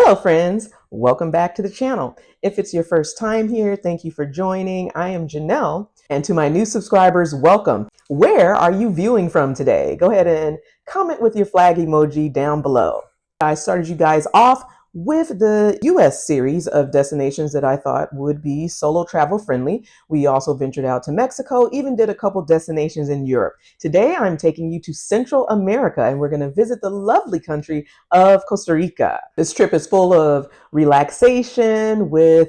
Hello friends, welcome back to the channel. If it's your first time here, thank you for joining. I am Janelle, and to my new subscribers, welcome. Where are you viewing from today? Go ahead and comment with your flag emoji down below. I started you guys off with the US series of destinations that I thought would be solo travel friendly. We also ventured out to Mexico, even did a couple destinations in Europe. Today, I'm taking you to Central America, and we're going to visit the lovely country of Costa Rica. This trip is full of relaxation with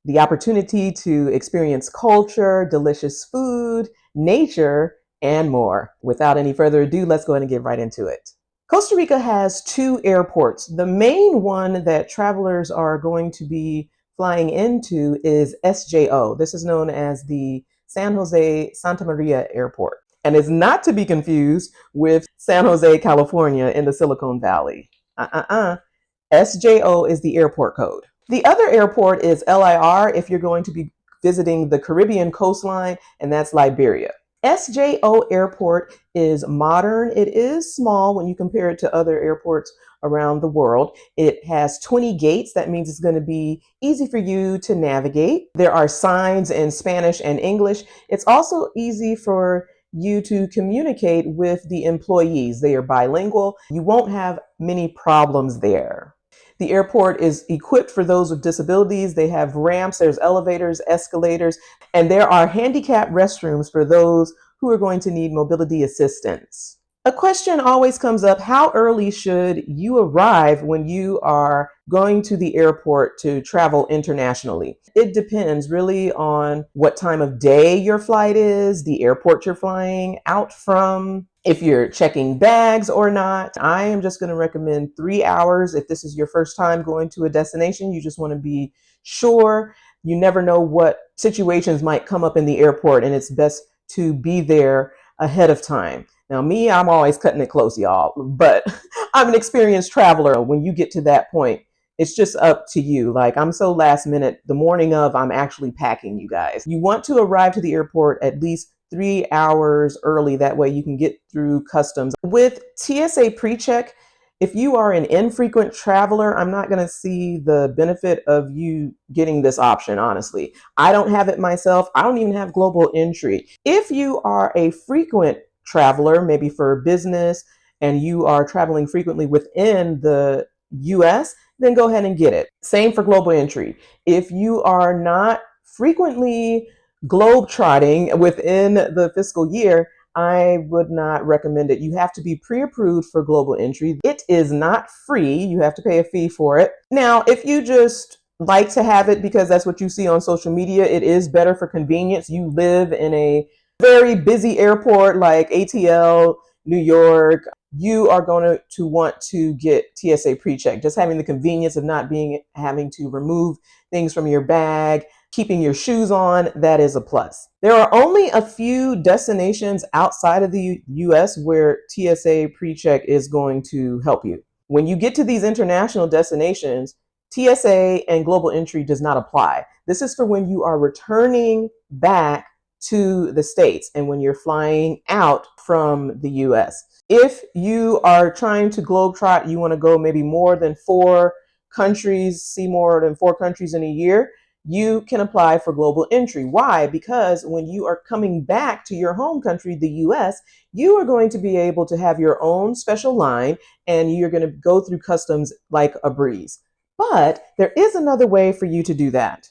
the opportunity to experience culture, delicious food, nature, and more. Without any further ado, let's go ahead and get right into it. Costa Rica has two airports. The main one that travelers are going to be flying into is SJO. This is known as the San Jose Santa Maria Airport, and is not to be confused with San Jose, California in the Silicon Valley. SJO is the airport code. The other airport is LIR if you're going to be visiting the Caribbean coastline, and that's Liberia. SJO Airport is modern. It is small when you compare it to other airports around the world. It has 20 gates. That means it's going to be easy for you to navigate. There are signs in Spanish and English. It's also easy for you to communicate with the employees. They are bilingual. You won't have many problems there. The airport is equipped for those with disabilities. They have ramps, there's elevators, escalators, and there are handicapped restrooms for those who are going to need mobility assistance. A question always comes up: how early should you arrive when you are going to the airport to travel internationally? It depends really on what time of day your flight is, the airport you're flying out from, if you're checking bags or not. I am just going to recommend 3 hours. If this is your first time going to a destination, you just want to be sure. You never know what situations might come up in the airport, and it's best to be there ahead of time. Now, me, I'm always cutting it close, y'all, but I'm an experienced traveler. When you get to that point, it's just up to you. Like, I'm so last minute. The morning of, I'm actually packing, you guys. You want to arrive to the airport at least 3 hours early. That way you can get through customs. With TSA pre-check, if you are an infrequent traveler, I'm not going to see the benefit of you getting this option, honestly. I don't have it myself. I don't even have global entry. If you are a frequent traveler, maybe for business, and you are traveling frequently within the US, then go ahead and get it. Same for global entry. If you are not frequently globe-trotting within the fiscal year, I would not recommend it. You have to be pre-approved for global entry. It is not free. You have to pay a fee for it. Now, if you just like to have it because that's what you see on social media, it is better for convenience. You live in a very busy airport like ATL, New York, you are going to want to get TSA pre-check. Just having the convenience of not having to remove things from your bag, keeping your shoes on, that is a plus. There are only a few destinations outside of the US where TSA pre-check is going to help you. When you get to these international destinations, TSA and global entry does not apply. This is for when you are returning back to the States and when you're flying out from the US. If you are trying to globetrot, you want to go maybe more than 4 countries, see more than 4 countries in a year, you can apply for global entry. Why? Because when you are coming back to your home country, the US, you are going to be able to have your own special line and you're going to go through customs like a breeze. But there is another way for you to do that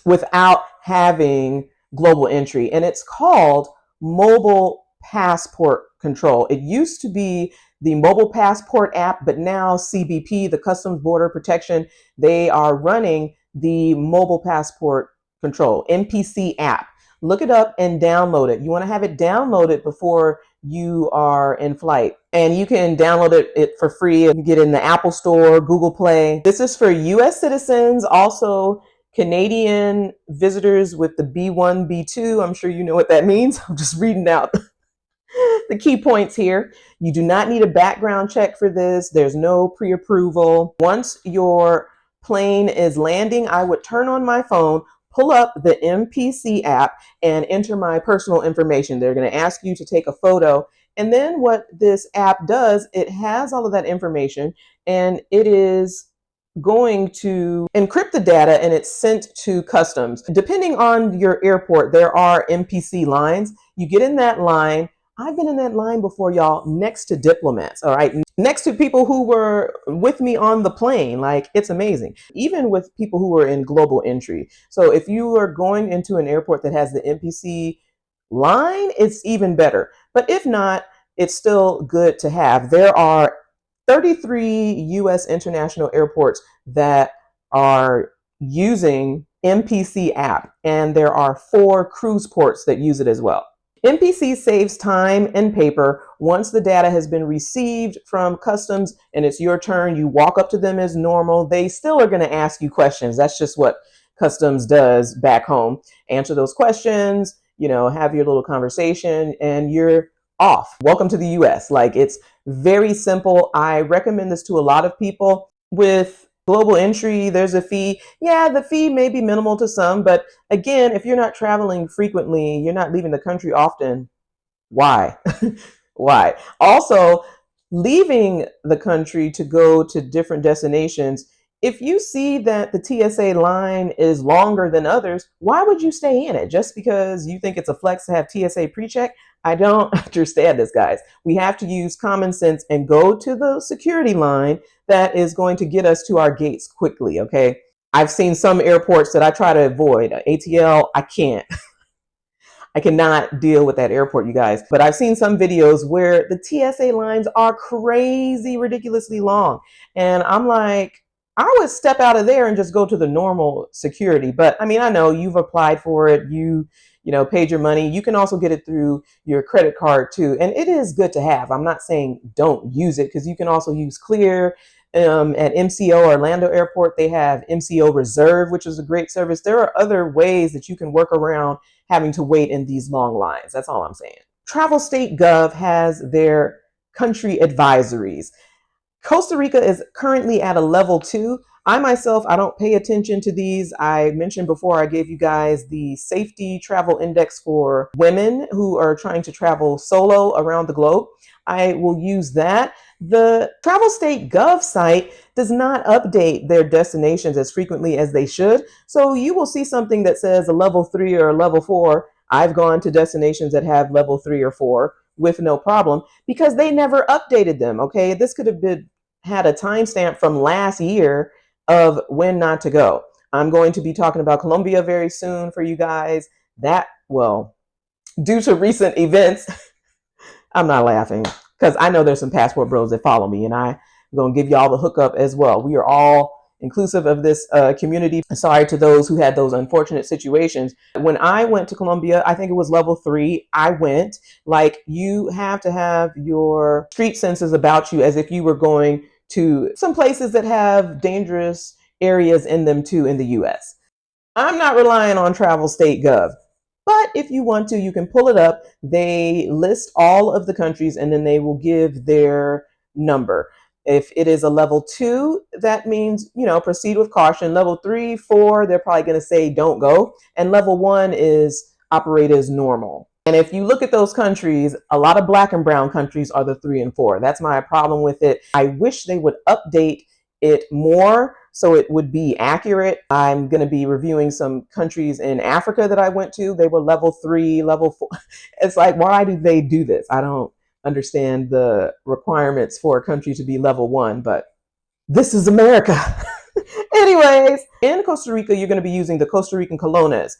without having global entry, and it's called mobile passport control. It used to be the mobile passport app, but now CBP, the Customs Border Protection, they are running the mobile passport control, MPC app. Look it up and download it. You want to have it downloaded before you are in flight. And you can download it for free. You get it in the Apple Store, Google Play. This is for US citizens, also Canadian visitors with the B1, B2. I'm sure you know what that means. I'm just reading out the key points here. You do not need a background check for this. There's no pre-approval. Once your plane is landing, I would turn on my phone, pull up the MPC app, and enter my personal information. They're going to ask you to take a photo. And then what this app does, it has all of that information, and it is going to encrypt the data and it's sent to customs. Depending on your airport, there are MPC lines. You get in that line. I've been in that line before, y'all, next to diplomats, all right? Next to people who were with me on the plane. Like, it's amazing. Even with people who were in global entry. So if you are going into an airport that has the MPC line, it's even better. But if not, it's still good to have. There are 33 US international airports that are using MPC app, and there are 4 cruise ports that use it as well. MPC saves time and paper. Once the data has been received from customs and it's your turn, you walk up to them as normal. They still are going to ask you questions. That's just what customs does back home. Answer those questions, have your little conversation, and you're off. Welcome to the US. Like, it's very simple. I recommend this to a lot of people. With global entry, there's a fee. Yeah, the fee may be minimal to some, but again, if you're not traveling frequently, you're not leaving the country often, why? Why? Also, leaving the country to go to different destinations, if you see that the TSA line is longer than others, why would you stay in it? Just because you think it's a flex to have TSA pre-check? I don't understand this, guys. We have to use common sense and go to the security line that is going to get us to our gates quickly, okay? I've seen some airports that I try to avoid. ATL, I can't. I cannot deal with that airport, you guys. But I've seen some videos where the TSA lines are crazy, ridiculously long. And I'm like, I would step out of there and just go to the normal security. But I mean, I know you've applied for it. You paid your money. You can also get it through your credit card too. And it is good to have. I'm not saying don't use it, because you can also use Clear. At MCO Orlando Airport, they have MCO Reserve, which is a great service. There are other ways that you can work around having to wait in these long lines. That's all I'm saying. Travel State Gov has their country advisories. Costa Rica is currently at a level 2. I myself, I don't pay attention to these. I mentioned before, I gave you guys the safety travel index for women who are trying to travel solo around the globe. I will use that. The Travel State Gov site does not update their destinations as frequently as they should. So you will see something that says a level 3 or a level 4. I've gone to destinations that have level 3 or 4 with no problem, because they never updated them. Okay, this could have had a timestamp from last year of when not to go. I'm going to be talking about Colombia very soon for you guys. Due to recent events, I'm not laughing because I know there's some passport bros that follow me, and I'm going to give y'all the hookup as well. We are all inclusive of this community. Sorry to those who had those unfortunate situations. When I went to Colombia, I think it was level 3. I went, like, you have to have your street senses about you, as if you were going to some places that have dangerous areas in them too in the US. I'm not relying on Travel State Gov. But if you want to, you can pull it up. They list all of the countries and then they will give their number. If it is a level 2, that means, proceed with caution. Level 3, 4, they're probably going to say don't go. And level 1 is operate as normal. And if you look at those countries, a lot of black and brown countries are the 3 and 4. That's my problem with it. I wish they would update it more so it would be accurate. I'm going to be reviewing some countries in Africa that I went to. They were level 3, level 4. It's like, why do they do this? I don't understand the requirements for a country to be level 1, but this is America. Anyways, in Costa Rica, you're going to be using the Costa Rican colones.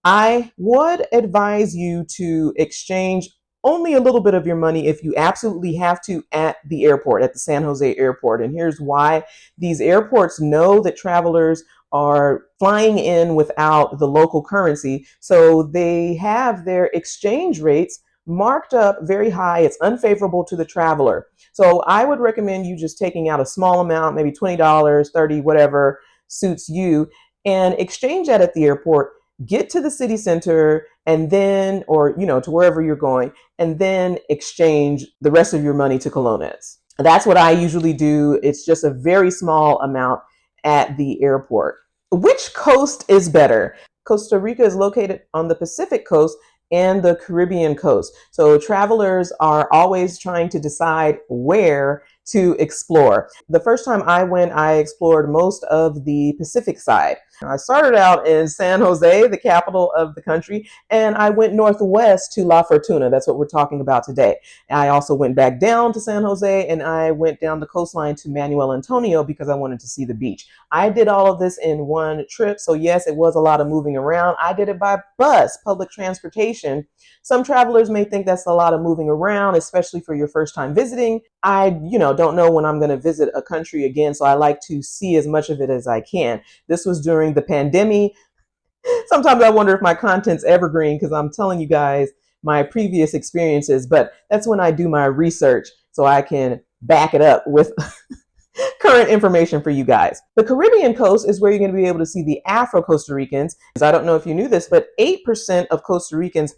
I would advise you to exchange only a little bit of your money if you absolutely have to at the airport, at the San Jose airport. And here's why. These airports know that travelers are flying in without the local currency. So they have their exchange rates marked up very high. It's unfavorable to the traveler. So I would recommend you just taking out a small amount, maybe $20, $30, whatever suits you, and exchange that at the airport. Get to the city center and then, or, to wherever you're going, and then exchange the rest of your money to colones. That's what I usually do. It's just a very small amount at the airport. Which coast is better? Costa Rica is located on the Pacific coast and the Caribbean coast. So travelers are always trying to decide where to explore. The first time I went, I explored most of the Pacific side. I started out in San Jose, the capital of the country, and I went northwest to La Fortuna. That's what we're talking about today. I also went back down to San Jose, and I went down the coastline to Manuel Antonio because I wanted to see the beach. I did all of this in one trip, so yes, it was a lot of moving around. I did it by bus, public transportation. Some travelers may think that's a lot of moving around, especially for your first time visiting. I, don't know when I'm going to visit a country again, so I like to see as much of it as I can. This was during the pandemic. Sometimes I wonder if my content's evergreen because I'm telling you guys my previous experiences, but that's when I do my research so I can back it up with current information for you guys. The Caribbean coast is where you're going to be able to see the Afro-Costa Ricans. I don't know if you knew this, but 8% of Costa Ricans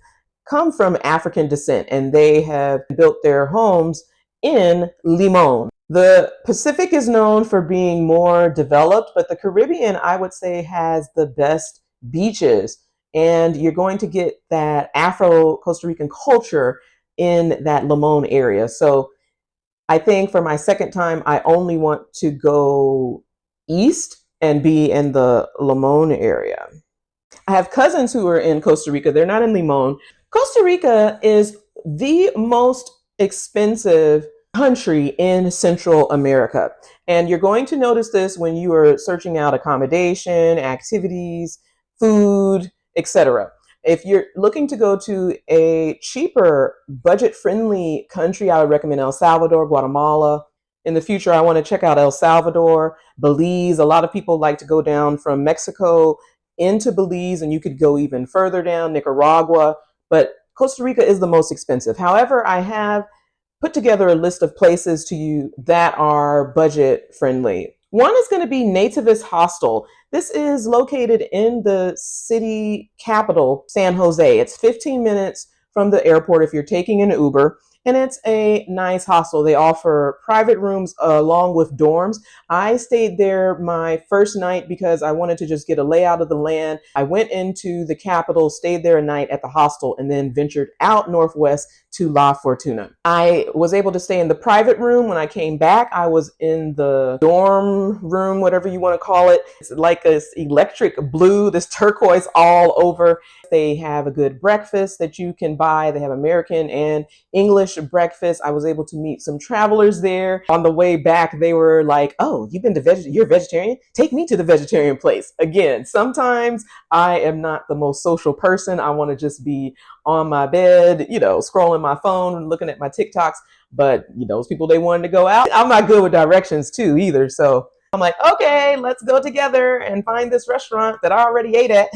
come from African descent, and they have built their homes in Limon. The Pacific is known for being more developed, but the Caribbean, I would say, has the best beaches, and you're going to get that Afro-Costa Rican culture in that Limon area. So I think for my second time, I only want to go east and be in the Limon area. I have cousins who are in Costa Rica. They're not in Limon. Costa Rica is the most expensive country in Central America. And you're going to notice this when you are searching out accommodation, activities, food, etc. If you're looking to go to a cheaper, budget-friendly country, I would recommend El Salvador, Guatemala. In the future, I want to check out El Salvador, Belize. A lot of people like to go down from Mexico into Belize, and you could go even further down, Nicaragua. But Costa Rica is the most expensive. However, I have put together a list of places to you that are budget friendly. One is going to be Nativist Hostel. This is located in the city capital, San Jose. It's 15 minutes from the airport if you're taking an Uber. And it's a nice hostel. They offer private rooms along with dorms. I stayed there my first night because I wanted to just get a layout of the land. I went into the capital, stayed there a night at the hostel, and then ventured out northwest to La Fortuna. I was able to stay in the private room. When I came back, I was in the dorm room, whatever you want to call it. It's like this electric blue, this turquoise all over. They have a good breakfast that you can buy. They have American and English breakfast. I was able to meet some travelers there. On the way back, they were like, "Oh, you've been to you're vegetarian? Take me to the vegetarian place." Again, sometimes I am not the most social person. I want to just be on my bed, scrolling my phone, looking at my TikToks. But those people, they wanted to go out. I'm not good with directions too either. So I'm like, okay, let's go together and find this restaurant that I already ate at.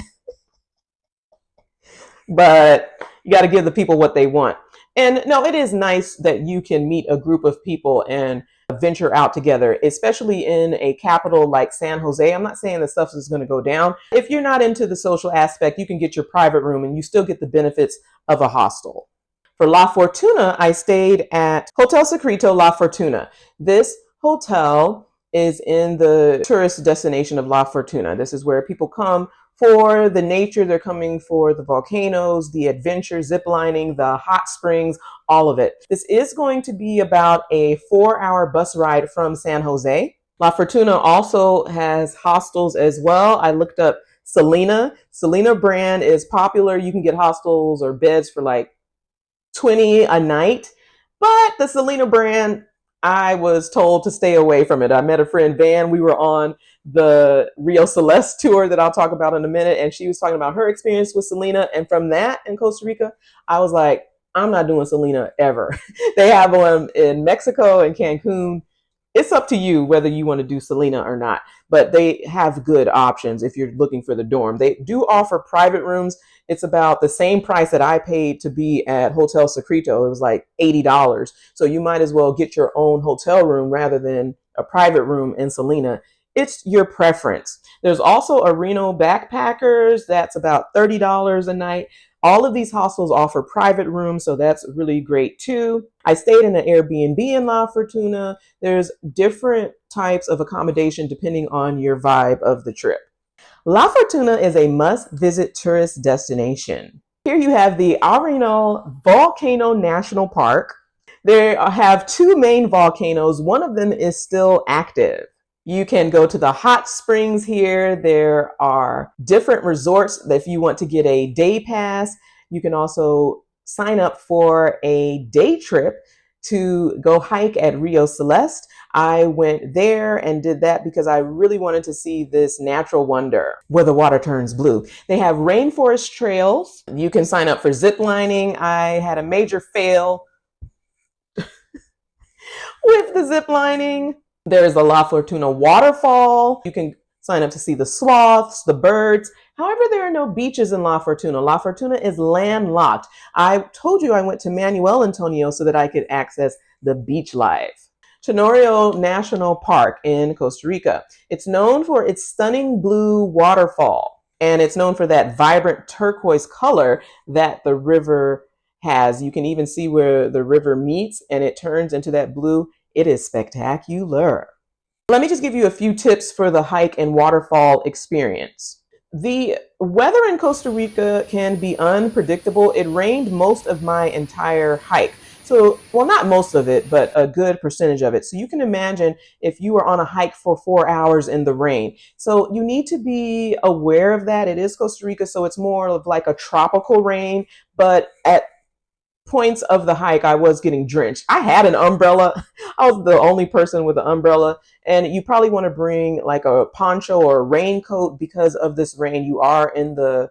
But you got to give the people what they want. And no, it is nice that you can meet a group of people and venture out together, especially in a capital like San Jose. I'm not saying the stuff is going to go down. If you're not into the social aspect, you can get your private room and you still get the benefits of a hostel. For La Fortuna, I stayed at Hotel Secreto La Fortuna. This hotel is in the tourist destination of La Fortuna. This is where people come for the nature. They're coming for the volcanoes, the adventure, zip lining, the hot springs, all of it. This is going to be about a 4-hour bus ride from San Jose. La Fortuna also has hostels as well. I looked up Selena. Selena brand is popular. You can get hostels or beds for like $20 a night. But the Selena brand, I was told to stay away from it. I met a friend, Van. We were on the Rio Celeste tour that I'll talk about in a minute, and she was talking about her experience with Selena. And from that in Costa Rica, I was like, I'm not doing Selena ever. They have one in Mexico and Cancun. It's up to you whether you want to do Selena or not, but they have good options if you're looking for the dorm. They do offer private rooms. It's about the same price that I paid to be at Hotel Secreto. It was like $80. So you might as well get your own hotel room rather than a private room in Selena. It's your preference. There's also a Reno Backpackers. That's about $30 a night. All of these hostels offer private rooms, so that's really great too. I stayed in an Airbnb in La Fortuna. There's different types of accommodation depending on your vibe of the trip. La Fortuna is a must-visit tourist destination. Here you have the Arenal Volcano National Park. They have two main volcanoes. One of them is still active. You can go to the hot springs here. There are different resorts if you want to get a day pass. You can also sign up for a day trip to go hike at Rio Celeste. I went there and did that because I really wanted to see this natural wonder where the water turns blue. They have rainforest trails. You can sign up for zip lining. I had a major fail with the zip lining. There's the La Fortuna waterfall. You can sign up to see the sloths, the birds. However, there are no beaches in La Fortuna. La Fortuna is landlocked. I told you I went to Manuel Antonio so that I could access the beach life. Tenorio National Park in Costa Rica. It's known for its stunning blue waterfall, and it's known for that vibrant turquoise color that the river has. You can even see where the river meets and it turns into that blue. It is spectacular. Let me just give you a few tips for the hike and waterfall experience. The weather in Costa Rica can be unpredictable. It rained most of my entire hike. So, well, not most of it, but a good percentage of it. So you can imagine if you were on a hike for 4 hours in the rain. So you need to be aware of that. It is Costa Rica, so it's more of like a tropical rain, but at points of the hike, I was getting drenched. I had an umbrella. I was the only person with an umbrella. And you probably want to bring like a poncho or a raincoat because of this rain. You are in the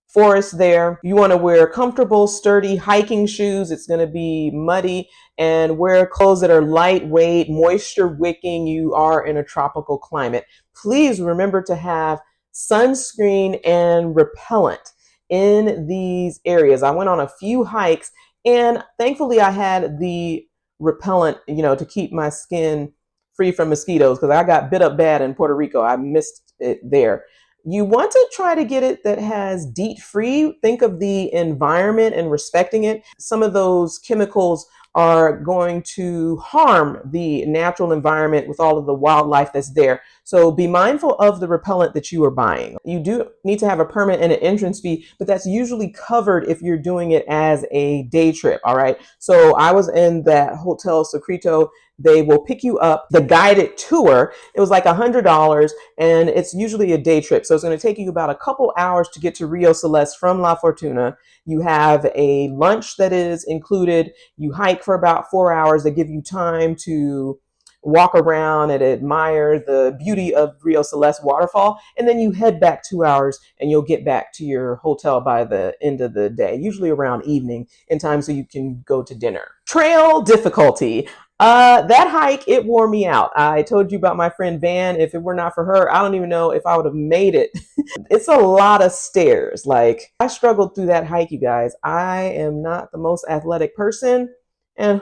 forest there. You want to wear comfortable, sturdy hiking shoes. It's going to be muddy, and wear clothes that are lightweight, moisture wicking. You are in a tropical climate. Please remember to have sunscreen and repellent in these areas. I went on a few hikes, and thankfully I had the repellent, to keep my skin free from mosquitoes, because I got bit up bad in Puerto Rico. I missed it there. You want to try to get it that has DEET free. Think of the environment and respecting it. Some of those chemicals are going to harm the natural environment with all of the wildlife that's there. So be mindful of the repellent that you are buying. You do need to have a permit and an entrance fee, but that's usually covered if you're doing it as a day trip. All right. So I was in that Hotel Secreto. They will pick you up. The guided tour, it was like $100, and it's usually a day trip. So it's going to take you about a couple hours to get to Rio Celeste from La Fortuna. You have a lunch that is included. You hike for about 4 hours. They give you time to walk around and admire the beauty of Rio Celeste waterfall. And then you head back 2 hours and you'll get back to your hotel by the end of the day, usually around evening in time so you can go to dinner. Trail difficulty. That hike, it wore me out. I told you about my friend Van. If it were not for her, I don't even know if I would have made it. It's a lot of stairs. Like, I struggled through that hike, you guys. I am not the most athletic person. And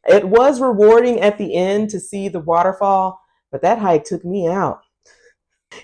it was rewarding at the end to see the waterfall, but that hike took me out.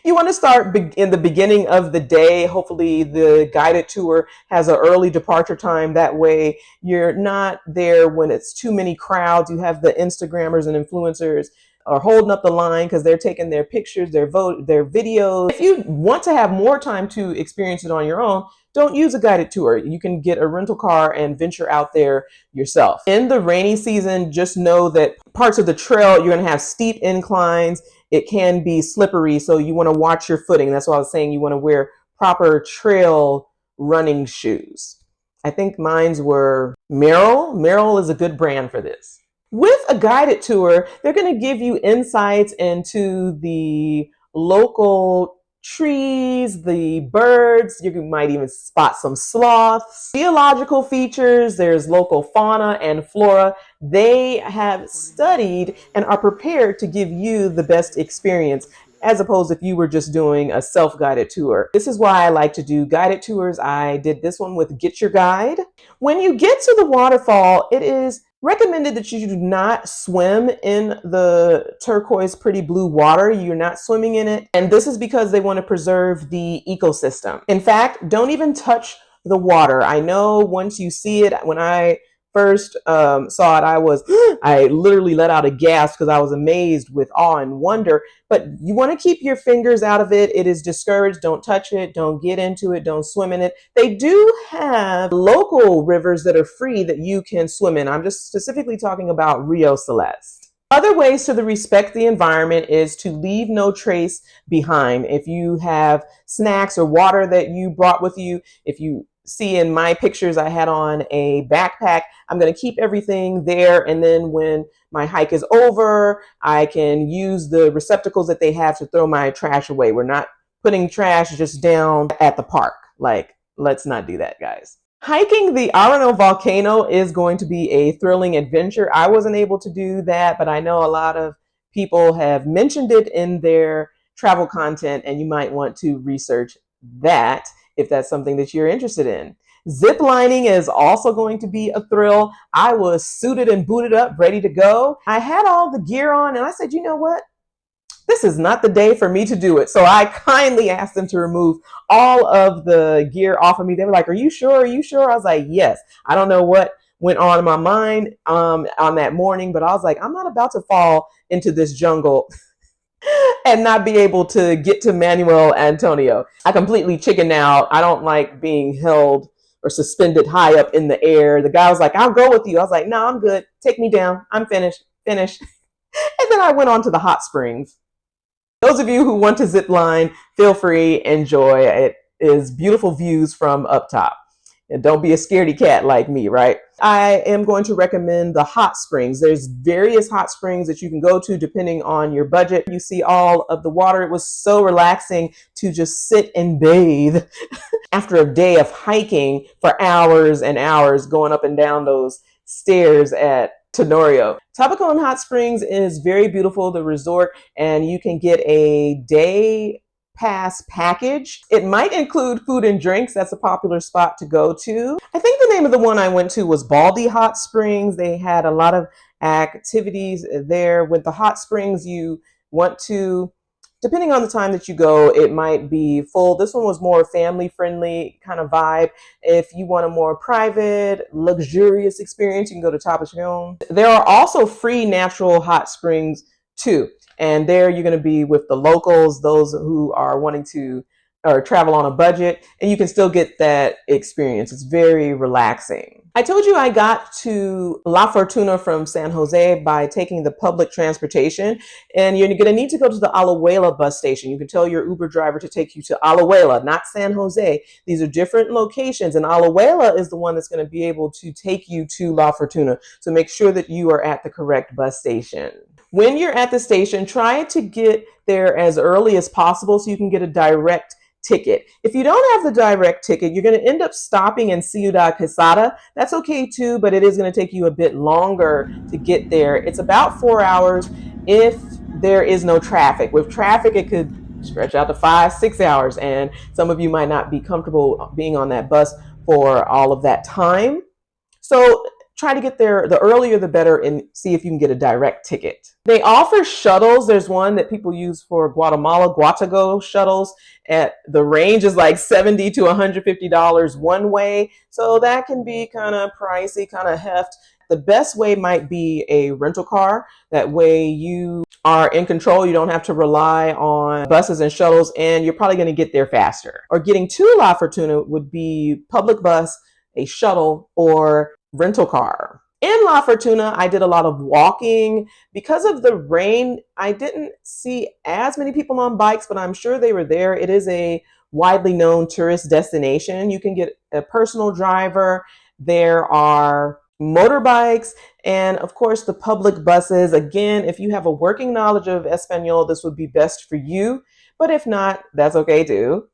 You want to start in the beginning of the day. Hopefully the guided tour has an early departure time. That way you're not there when it's too many crowds. You have the Instagrammers and influencers are holding up the line because they're taking their pictures, their videos. If you want to have more time to experience it on your own, don't use a guided tour. You can get a rental car and venture out there yourself. In the rainy season, just know that parts of the trail, you're going to have steep inclines. It can be slippery, so you want to watch your footing. That's why I was saying you want to wear proper trail running shoes. I think mine's were Merrell. Merrell is a good brand for this. With a guided tour, they're going to give you insights into the local trees, the birds. You might even spot some sloths. Geological features, there's local fauna and flora. They have studied and are prepared to give you the best experience, as opposed if you were just doing a self-guided tour. This is why I like to do guided tours. I did this one with Get Your Guide. When you get to the waterfall, it is recommended that you do not swim in the turquoise pretty blue water. You're not swimming in it. And this is because they want to preserve the ecosystem. In fact, don't even touch the water. I know once you see it, when I first saw it, I literally let out a gasp because I was amazed with awe and wonder. But you want to keep your fingers out of it. It is discouraged. Don't touch it. Don't get into it. Don't swim in it. They do have local rivers that are free that you can swim in. I'm just specifically talking about Rio Celeste. Other ways to respect the environment is to leave no trace behind. If you have snacks or water that you brought with you, if you see in my pictures, I had on a backpack, I'm going to keep everything there. And then when my hike is over, I can use the receptacles that they have to throw my trash away. We're not putting trash just down at the park. Like, let's not do that, guys. Hiking the Arano volcano is going to be a thrilling adventure. I wasn't able to do that, but I know a lot of people have mentioned it in their travel content, and you might want to research that if that's something that you're interested in. Zip lining is also going to be a thrill. I was suited and booted up, ready to go. I had all the gear on, and I said, you know what? This is not the day for me to do it. So I kindly asked them to remove all of the gear off of me. They were like, are you sure? Are you sure? I was like, yes. I don't know what went on in my mind on that morning, but I was like, I'm not about to fall into this jungle and not be able to get to Manuel Antonio. I completely chickened out. I don't like being held or suspended high up in the air. The guy was like, I'll go with you. I was like, no, I'm good. Take me down. I'm finished. And then I went on to the hot springs. Those of you who want to zip line, feel free, enjoy. It is beautiful views from up top. And don't be a scaredy cat like me, right? I am going to recommend the hot springs. There's various hot springs that you can go to depending on your budget. You see all of the water. It was so relaxing to just sit and bathe after a day of hiking for hours and hours, going up and down those stairs at Tenorio. Tabacon Hot Springs is very beautiful, the resort, and you can get a day pass package. It might include food and drinks. That's a popular spot to go to. I think the name of the one I went to was Baldy Hot Springs. They had a lot of activities there. With the hot springs, you want to, depending on the time that you go, it might be full. This one was more family friendly kind of vibe. If you want a more private, luxurious experience, you can go to Tabacon. There are also free natural hot springs too. And there you're going to be with the locals, those who are wanting to or travel on a budget, and you can still get that experience. It's very relaxing. I told you I got to La Fortuna from San Jose by taking the public transportation, and you're going to need to go to the Alajuela bus station. You can tell your Uber driver to take you to Alajuela, not San Jose. These are different locations, and Alajuela is the one that's going to be able to take you to La Fortuna. So make sure that you are at the correct bus station. When you're at the station, try to get there as early as possible so you can get a direct ticket. If you don't have the direct ticket, you're going to end up stopping in Ciudad Quesada. That's okay too, but it is going to take you a bit longer to get there. It's about 4 hours if there is no traffic. With traffic, it could stretch out to 5-6 hours, and some of you might not be comfortable being on that bus for all of that time. So try to get there, the earlier the better, and see if you can get a direct ticket. They offer shuttles. There's one that people use for Guatemala, Guatago shuttles. At the range is like $70 to $150 one way. So that can be kind of pricey, kind of heft. The best way might be a rental car. That way you are in control. You don't have to rely on buses and shuttles, and you're probably going to get there faster. Or getting to La Fortuna would be public bus, a shuttle, or rental car. In La Fortuna, I did a lot of walking. Because of the rain, I didn't see as many people on bikes, but I'm sure they were there. It is a widely known tourist destination. You can get a personal driver. There are motorbikes, and of course the public buses. Again, if you have a working knowledge of Espanol, this would be best for you. But if not, that's okay too.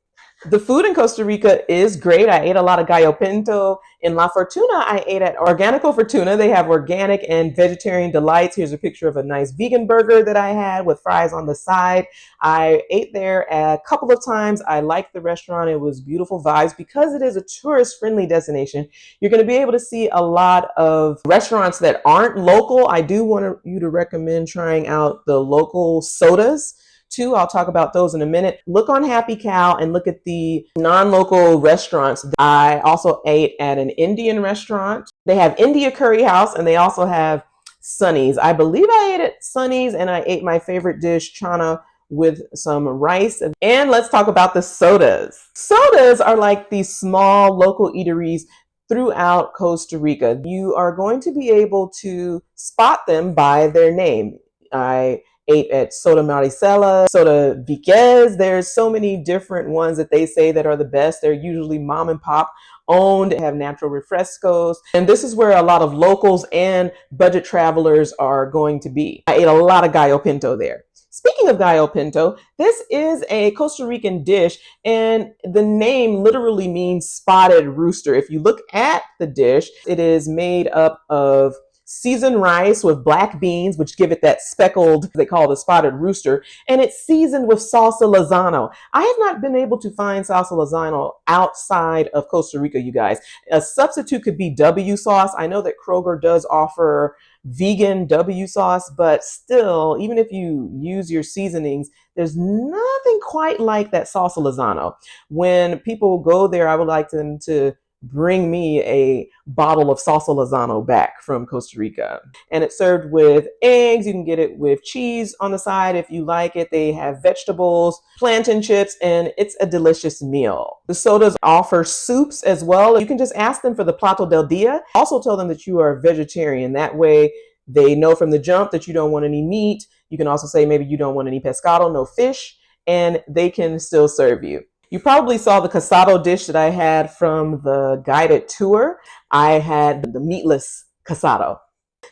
The food in Costa Rica is great. I ate a lot of gallo pinto. In La Fortuna, I ate at Organico Fortuna. They have organic and vegetarian delights. Here's a picture of a nice vegan burger that I had with fries on the side. I ate there a couple of times. I liked the restaurant. It was beautiful vibes. Because it is a tourist-friendly destination, you're going to be able to see a lot of restaurants that aren't local. I do want you to recommend trying out the local sodas too. I'll talk about those in a minute. Look on Happy Cow and look at the non-local restaurants. I also ate at an Indian restaurant. They have India Curry House, and they also have Sunny's. I believe I ate at Sunny's, and I ate my favorite dish, chana, with some rice. And let's talk about the sodas. Sodas are like these small local eateries throughout Costa Rica. You are going to be able to spot them by their name. I ate at Soda Maricela, Soda Viquez. There's so many different ones that they say that are the best. They're usually mom and pop owned, have natural refrescos. And this is where a lot of locals and budget travelers are going to be. I ate a lot of gallo pinto there. Speaking of gallo pinto, this is a Costa Rican dish, and the name literally means spotted rooster. If you look at the dish, it is made up of seasoned rice with black beans, which give it that speckled, they call the spotted rooster, and it's seasoned with salsa Lozano. I have not been able to find salsa Lozano outside of Costa Rica, you guys. A substitute could be W sauce. I know that Kroger does offer vegan W sauce, but still, even if you use your seasonings, there's nothing quite like that salsa Lozano. When people go there, I would like them to bring me a bottle of salsa Lozano back from Costa Rica. And it's served with eggs. You can get it with cheese on the side if you like it. They have vegetables, plantain chips, and it's a delicious meal. The sodas offer soups as well. You can just ask them for the plato del dia. Also tell them that you are a vegetarian. That way they know from the jump that you don't want any meat. You can also say maybe you don't want any pescado, no fish, and they can still serve you. You probably saw the casado dish that I had from the guided tour. I had the meatless casado.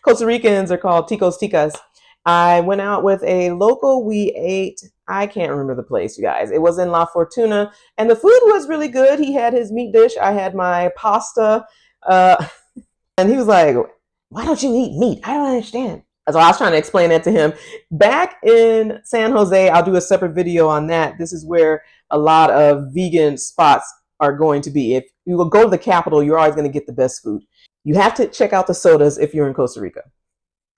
Costa Ricans are called ticos ticas. I went out with a local. We ate, I can't remember the place, you guys. It was in La Fortuna, and the food was really good. He had his meat dish. I had my pasta. And he was like, why don't you eat meat? I don't understand. So I was trying to explain that to him. Back in San Jose, I'll do a separate video on that. This is where a lot of vegan spots are going to be. If you will go to the capital, you're always going to get the best food. You have to check out the sodas if you're in Costa Rica.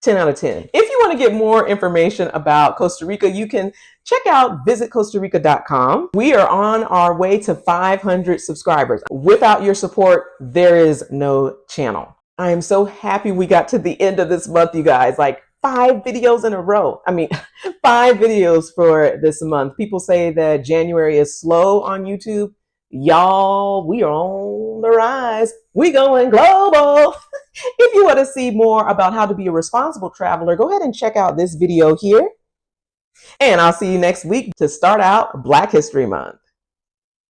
10 out of 10. If you want to get more information about Costa Rica, you can check out visitcostarica.com. We are on our way to 500 subscribers. Without your support, there is no channel. I am so happy we got to the end of this month, you guys. Like 5 videos in a row. 5 videos for this month. People say that January is slow on YouTube. Y'all, we are on the rise. We going global. If you want to see more about how to be a responsible traveler, go ahead and check out this video here. And I'll see you next week to start out Black History Month.